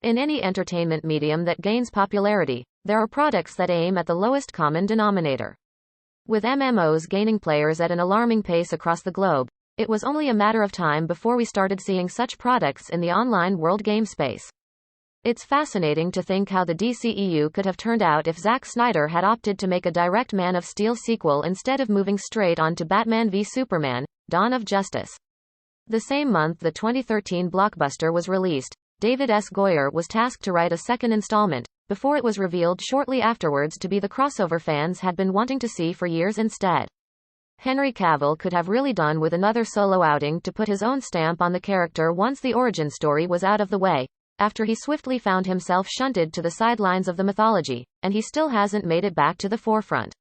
In any entertainment medium that gains popularity, there are products that aim at the lowest common denominator. With MMOs gaining players at an alarming pace across the globe, it was only a matter of time before we started seeing such products in the online world game space. It's fascinating to think how the DCEU could have turned out if Zack Snyder had opted to make a direct Man of Steel sequel instead of moving straight on to Batman v Superman: Dawn of Justice. The same month the 2013 blockbuster was released, David S. Goyer was tasked to write a second installment, before it was revealed shortly afterwards to be the crossover fans had been wanting to see for years instead. Henry Cavill could have really done with another solo outing to put his own stamp on the character once the origin story was out of the way, after he swiftly found himself shunted to the sidelines of the mythology, and he still hasn't made it back to the forefront.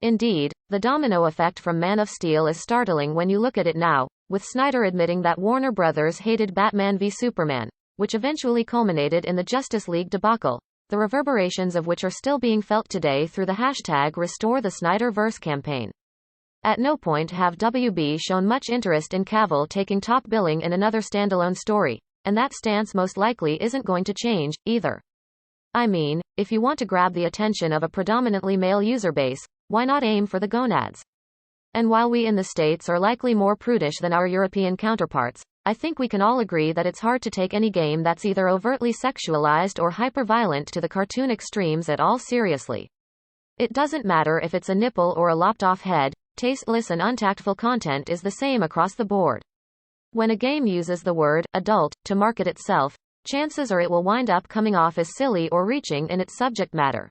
Indeed, the domino effect from Man of Steel is startling when you look at it now, with Snyder admitting that Warner Brothers hated Batman v Superman, which eventually culminated in the Justice League debacle, the reverberations of which are still being felt today through the hashtag #RestoreTheSnyderverse campaign. At no point have WB shown much interest in Cavill taking top billing in another standalone story, and that stance most likely isn't going to change, either. I mean, if you want to grab the attention of a predominantly male user base, why not aim for the gonads? And while we in the States are likely more prudish than our European counterparts, I think we can all agree that it's hard to take any game that's either overtly sexualized or hyper-violent to the cartoon extremes at all seriously. It doesn't matter if it's a nipple or a lopped-off head, tasteless and untactful content is the same across the board. When a game uses the word adult to market itself, chances are it will wind up coming off as silly or reaching in its subject matter.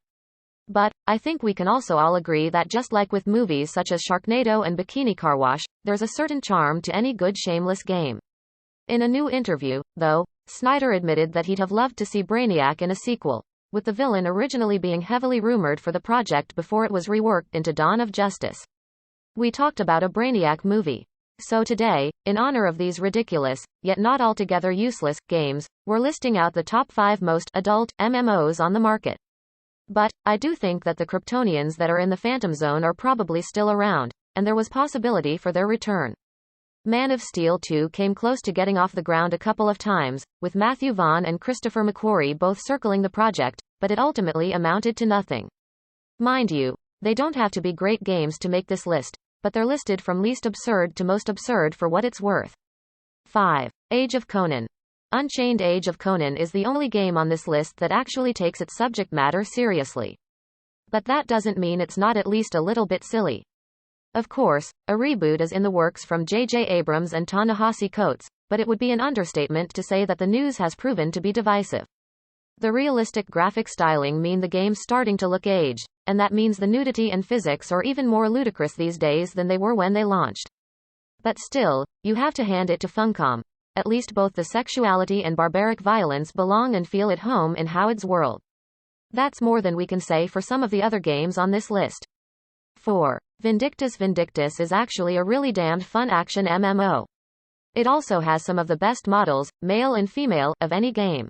But I think we can also all agree that just like with movies such as Sharknado and Bikini Car Wash, there's a certain charm to any good shameless game. In a new interview, though, Snyder admitted that he'd have loved to see Brainiac in a sequel, with the villain originally being heavily rumored for the project before it was reworked into Dawn of Justice. We talked about a Brainiac movie. So today, in honor of these ridiculous, yet not altogether useless, games, we're listing out the top 5 most adult MMOs on the market. But I do think that the Kryptonians that are in the Phantom Zone are probably still around, and there was possibility for their return. Man of Steel 2 came close to getting off the ground a couple of times, with Matthew Vaughn and Christopher McQuarrie both circling the project, but it ultimately amounted to nothing. Mind you, they don't have to be great games to make this list, but they're listed from least absurd to most absurd for what it's worth. 5. Age of Conan. Unchained Age of Conan is the only game on this list that actually takes its subject matter seriously. But that doesn't mean it's not at least a little bit silly. Of course, a reboot is in the works from J.J. Abrams and Ta-Nehisi Coates, but it would be an understatement to say that the news has proven to be divisive. The realistic graphic styling mean the game's starting to look aged, and that means the nudity and physics are even more ludicrous these days than they were when they launched. But still, you have to hand it to Funcom. At least both the sexuality and barbaric violence belong and feel at home in Howard's world. That's more than we can say for some of the other games on this list. 4. Vindictus. Vindictus is actually a really damned fun action MMO. It also has some of the best models, male and female, of any game.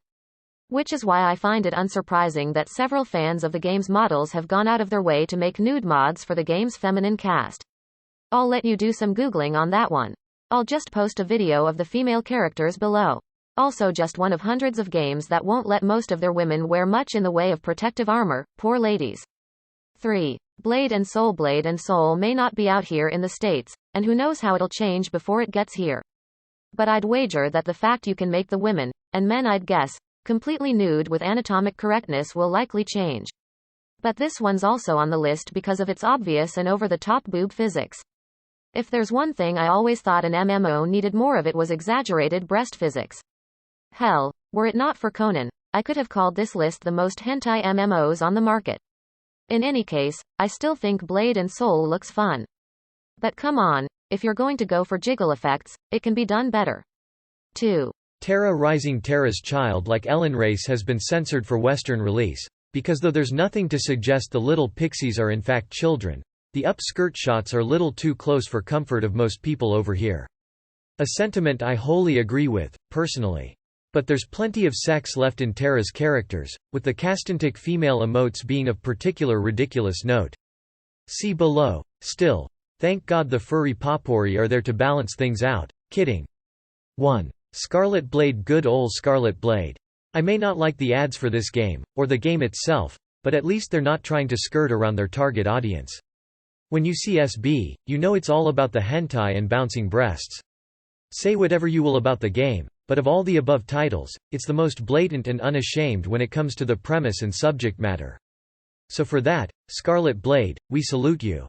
Which is why I find it unsurprising that several fans of the game's models have gone out of their way to make nude mods for the game's feminine cast. I'll let you do some Googling on that one. I'll just post a video of the female characters below. Also just one of hundreds of games that won't let most of their women wear much in the way of protective armor, poor ladies. 3. Blade and Soul. Blade and Soul may not be out here in the States, and who knows how it'll change before it gets here. But I'd wager that the fact you can make the women, and men I'd guess, completely nude with anatomic correctness will likely change. But this one's also on the list because of its obvious and over-the-top boob physics. If there's one thing I always thought an MMO needed more of, it was exaggerated breast physics. Hell, were it not for Conan, I could have called this list the most hentai MMOs on the market. In any case, I still think Blade and Soul looks fun. But come on, if you're going to go for jiggle effects, it can be done better. 2. Terra Rising. Terra's child like Ellen race has been censored for Western release, because though there's nothing to suggest the little pixies are in fact children, the upskirt shots are little too close for comfort of most people over here. A sentiment I wholly agree with, personally. But there's plenty of sex left in Terra's characters, with the castantic female emotes being of particular ridiculous note. See below. Still, thank God the furry potpourri are there to balance things out. Kidding. 1. Scarlet Blade. Good ol' Scarlet Blade. I may not like the ads for this game, or the game itself, but at least they're not trying to skirt around their target audience. When you see SB, you know it's all about the hentai and bouncing breasts. Say whatever you will about the game, but of all the above titles, it's the most blatant and unashamed when it comes to the premise and subject matter. So for that, Scarlet Blade, we salute you.